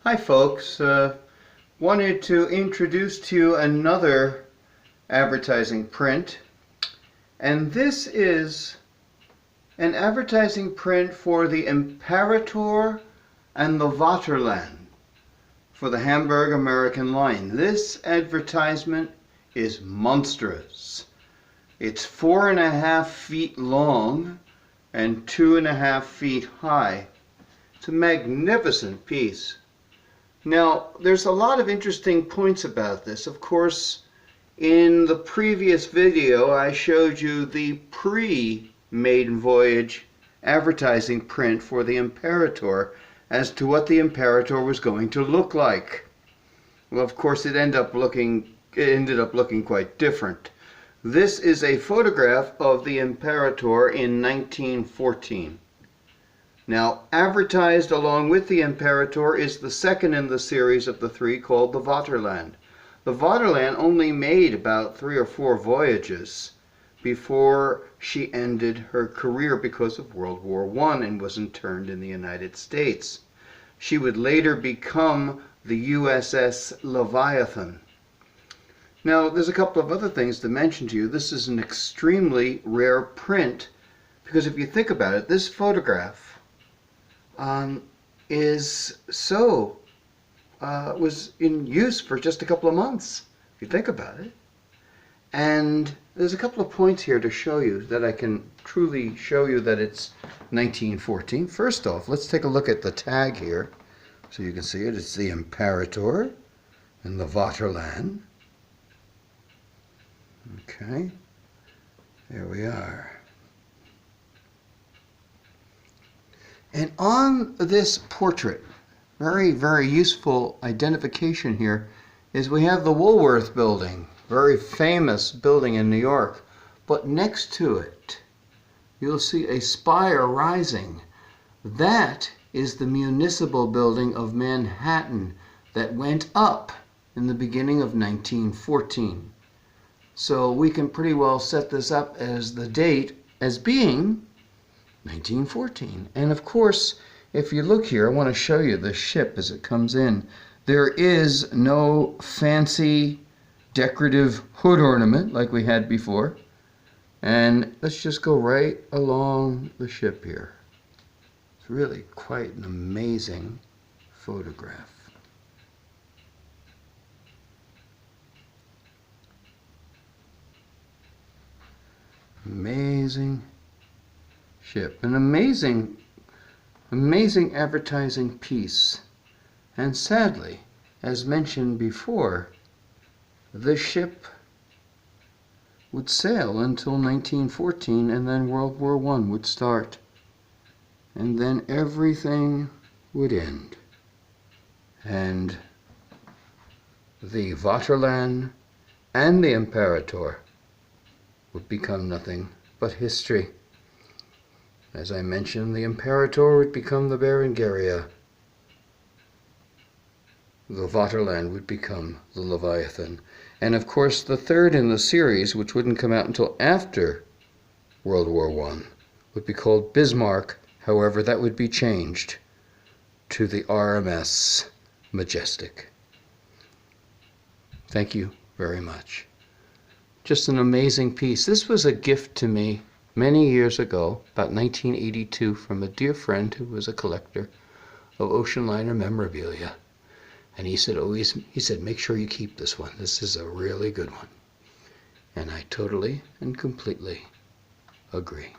Hi folks, wanted to introduce to you another advertising print, and this is an advertising print for the Imperator and the Vaterland for the Hamburg American line. This advertisement is monstrous. It's 4.5 feet long and 2.5 feet high. It's a magnificent piece. Now, there's a lot of interesting points about this. Of course, in the previous video, I showed you the pre-maiden voyage advertising print for the Imperator as to what the Imperator was going to look like. Well, of course, it ended up looking quite different. This is a photograph of the Imperator in 1914. Now, advertised along with the Imperator is the second in the series of the three, called the Vaterland. The Vaterland only made about 3 or 4 voyages before she ended her career because of World War I and was interned in the United States. She would later become the USS Leviathan. Now, there's a couple of other things to mention to you. This is an extremely rare print because if you think about it, this photograph was in use for just a couple of months, if you think about it. And there's a couple of points here to show you that I can truly show you that it's 1914. First off, let's take a look at the tag here so you can see it. It's the Imperator and the Vaterland. Okay, there we are. And on this portrait, very, very useful identification here, is we have the Woolworth building, very famous building in New York. But next to it, you'll see a spire rising. That is the municipal building of Manhattan that went up in the beginning of 1914. So we can pretty well set this up as the date as being 1914. And of course, if you look here, I want to show you the ship as it comes in. There is no fancy decorative hood ornament like we had before. And let's just go right along the ship here. It's really quite an amazing photograph. Amazing ship. An amazing advertising piece. And sadly, as mentioned before, the ship would sail until 1914 and then World War I would start. And then everything would end. And the Vaterland and the Imperator would become nothing but history. As I mentioned, the Imperator would become the Berengaria. The Vaterland would become the Leviathan. And of course, the third in the series, which wouldn't come out until after World War I, would be called Bismarck. However, that would be changed to the RMS Majestic. Thank you very much. Just an amazing piece. This was a gift to me many years ago, about 1982, from a dear friend who was a collector of ocean liner memorabilia. And he said, make sure you keep this one. This is a really good one. And I totally and completely agree.